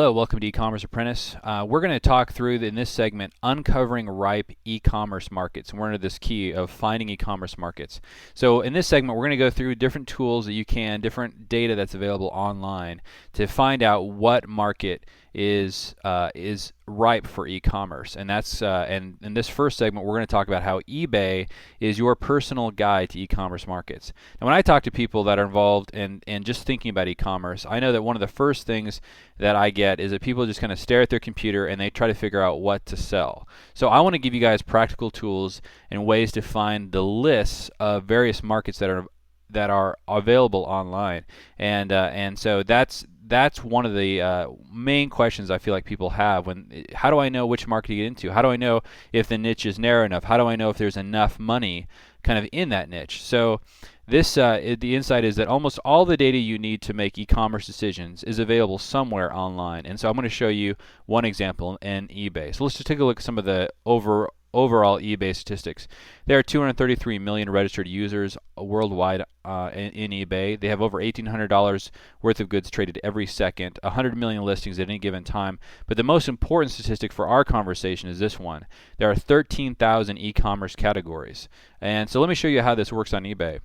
Hello, welcome to E-commerce Apprentice. We're going to talk through, in this segment, uncovering ripe e-commerce markets. And we're under this key of finding e-commerce markets. So in this segment, we're going to go through different tools that you can, different data that's available online to find out what market is ripe for e-commerce. And that's and in this first segment, we're going to talk about how eBay is your personal guide to e-commerce markets. Now, when I talk to people that are involved in just thinking about e-commerce, I know that one of the first things that I get is that people just kind of stare at their computer and they try to figure out what to sell. So I want to give you guys practical tools and ways to find the lists of various markets that are available online, and so that's one of the main questions I feel like people have. How do I know which market to get into? How do I know if the niche is narrow enough? How do I know if there's enough money kind of in that niche? So the insight is that almost all the data you need to make e-commerce decisions is available somewhere online. And so I'm going to show you one example in eBay. So let's just take a look at some of the overall eBay statistics. There are 233 million registered users worldwide in eBay. They have over $1,800 worth of goods traded every second, 100 million listings at any given time. But the most important statistic for our conversation is this one. There are 13,000 e-commerce categories. And so let me show you how this works on eBay.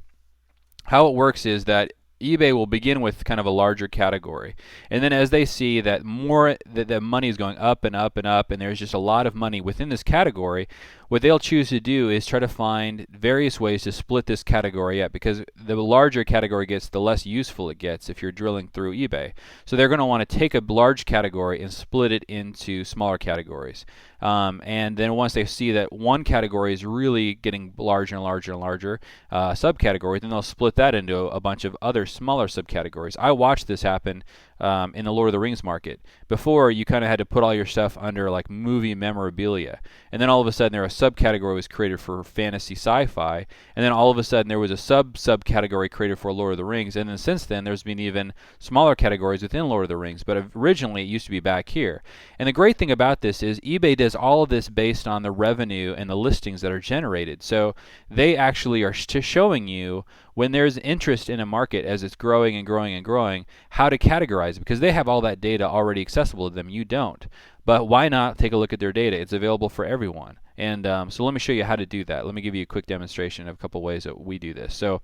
How it works is that eBay will begin with kind of a larger category, and then as they see that the money is going up and up and up, and there's just a lot of money within this category, what they'll choose to do is try to find various ways to split this category up, because the larger category gets, the less useful it gets if you're drilling through eBay. So they're going to want to take a large category and split it into smaller categories. And then once they see that one category is really getting larger and larger and larger subcategory, then they'll split that into a bunch of other smaller subcategories. I watched this happen in the Lord of the Rings market. Before, you kind of had to put all your stuff under like movie memorabilia, and then all of a sudden there was a subcategory was created for fantasy sci-fi, and then all of a sudden there was a subcategory created for Lord of the Rings, and then since then there's been even smaller categories within Lord of the Rings, but originally it used to be back here. And the great thing about this is eBay does all of this based on the revenue and the listings that are generated. So they actually are showing you when there's interest in a market as it's growing and growing and growing, how to categorize it, because they have all that data already accessible to them. You don't. But why not take a look at their data? It's available for everyone. And so let me show you how to do that. Let me give you a quick demonstration of a couple ways that we do this. So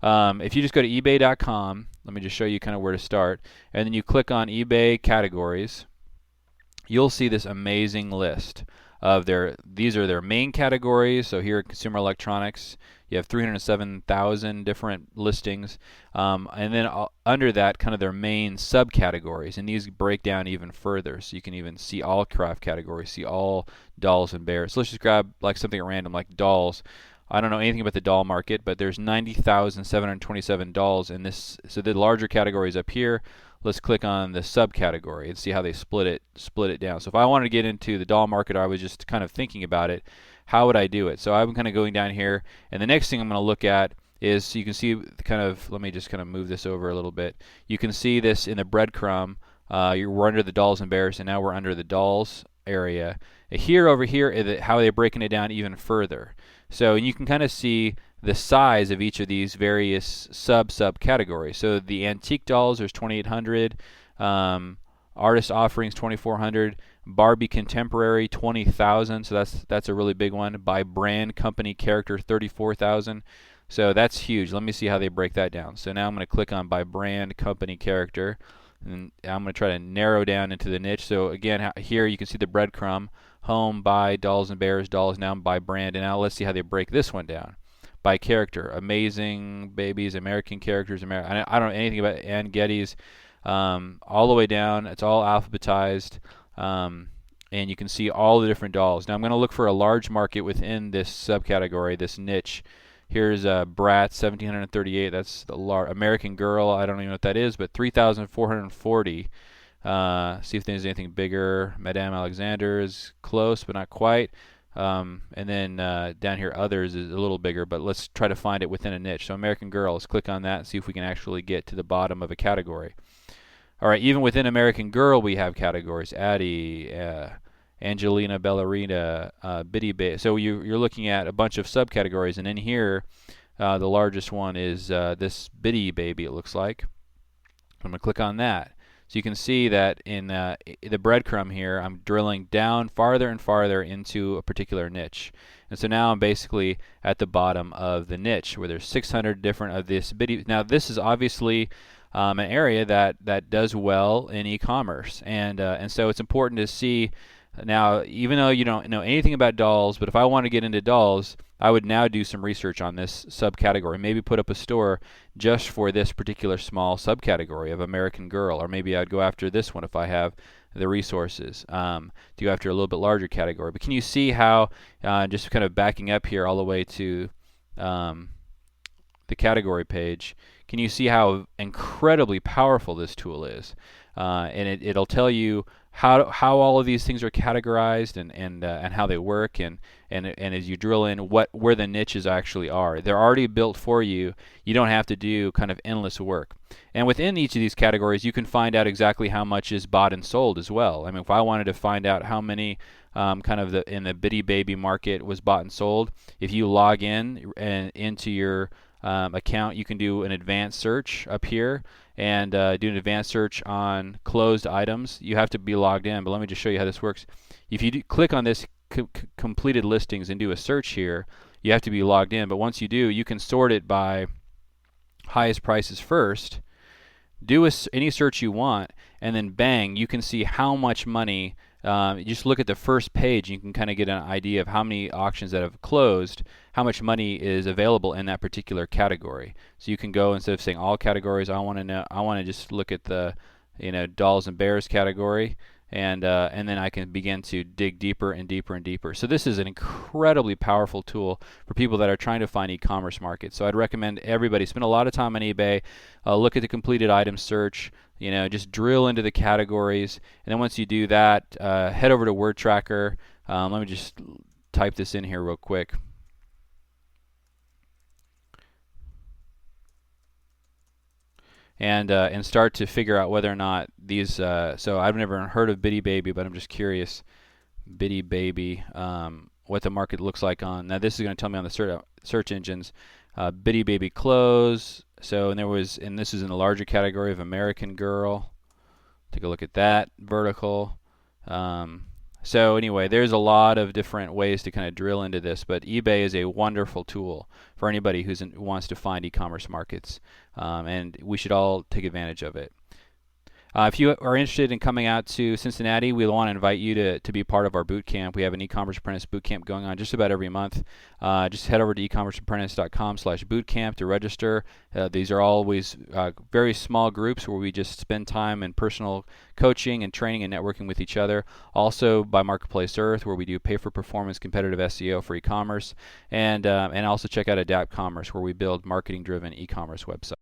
if you just go to ebay.com, let me just show you kind of where to start, and then you click on eBay categories, you'll see this amazing list of these are their main categories. So here at consumer electronics, you have 307,000 different listings, and then under that, kind of their main subcategories, and these break down even further. So you can even see all craft categories, see all dolls and bears. So let's just grab like something at random, like dolls. I don't know anything about the doll market, but there's 90,727 dolls in this. So the larger category is up here. Let's click on the subcategory and see how they split it down. So if I wanted to get into the doll market, or I was just kind of thinking about it, how would I do it? So I'm kind of going down here, and the next thing I'm going to look at is, so you can see kind of, let me just kind of move this over a little bit. You can see this in the breadcrumb. We're under the dolls and bears, and now we're under the dolls area. Over here, how they're breaking it down even further. So you can kind of see the size of each of these various subcategories. So the antique dolls, there's 2,800. Artist offerings, 2,400. Barbie contemporary, 20,000. So that's a really big one. By brand, company, character, 34,000. So that's huge. Let me see how they break that down. So now I'm going to click on by brand, company, character, and I'm going to try to narrow down into the niche. So again, here you can see the breadcrumb: home, by, dolls and bears, dolls, now by brand. And now let's see how they break this one down. By character: amazing babies, American characters, I don't know anything about Ann Getty's, all the way down. It's all alphabetized, and you can see all the different dolls. Now I'm going to look for a large market within this subcategory, this niche. Here's Brat, 1,738. That's the American Girl. I don't even know what that is, but 3,440. See if there's anything bigger. Madame Alexander is close, but not quite. And then down here, others is a little bigger, but let's try to find it within a niche. So American Girl, let's click on that and see if we can actually get to the bottom of a category. All right, even within American Girl, we have categories: Addie, Angelina Ballerina, Bitty Baby. So you're looking at a bunch of subcategories, and in here, the largest one is this Bitty Baby, it looks like. I'm going to click on that. So you can see that in the breadcrumb here, I'm drilling down farther and farther into a particular niche. And so now I'm basically at the bottom of the niche where there's 600 different of this bitty. Now this is obviously an area that does well in e-commerce, and so it's important to see. Now, even though you don't know anything about dolls, but if I want to get into dolls, I would now do some research on this subcategory. Maybe put up a store just for this particular small subcategory of American Girl, or maybe I'd go after this one if I have the resources to go after a little bit larger category. But can you see how, just kind of backing up here all the way to the category page, can you see how incredibly powerful this tool is? And it'll tell you how all of these things are categorized and how they work, and as you drill in where the niches actually are. They're already built for you. You don't have to do kind of endless work. And within each of these categories, you can find out exactly how much is bought and sold as well. I mean, if I wanted to find out how many kind of in the bitty baby market was bought and sold, if you log in and into your account, you can do an advanced search up here and do an advanced search on closed items. You have to be logged in, but let me just show you how this works. If you click on this completed listings and do a search here, you have to be logged in, but once you do, you can sort it by highest prices first, do any search you want, and then bang, you can see how much money. You just look at the first page, you can kind of get an idea of how many auctions that have closed, how much money is available in that particular category. So you can go, instead of saying all categories, I want to just look at the dolls and bears category, and then I can begin to dig deeper and deeper and deeper. So this is an incredibly powerful tool for people that are trying to find e-commerce markets. So I'd recommend everybody spend a lot of time on eBay, look at the completed item search, just drill into the categories, and then once you do that, head over to Word Tracker. Let me just type this in here real quick. And start to figure out whether or not these. So I've never heard of Bitty Baby, but I'm just curious. Bitty Baby, what the market looks like on. Now this is going to tell me on the search engines. Bitty Baby clothes. So and this is in the larger category of American Girl. Take a look at that vertical. So anyway, there's a lot of different ways to kind of drill into this, but eBay is a wonderful tool for anybody who wants to find e-commerce markets, and we should all take advantage of it. If you are interested in coming out to Cincinnati, we want to invite you to be part of our boot camp. We have an e-commerce apprentice boot camp going on just about every month. Just head over to ecommerceapprentice.com/bootcamp to register. These are always very small groups where we just spend time in personal coaching and training and networking with each other. Also by Marketplace Earth, where we do pay-for-performance competitive SEO for e-commerce, and also check out Adapt Commerce, where we build marketing-driven e-commerce websites.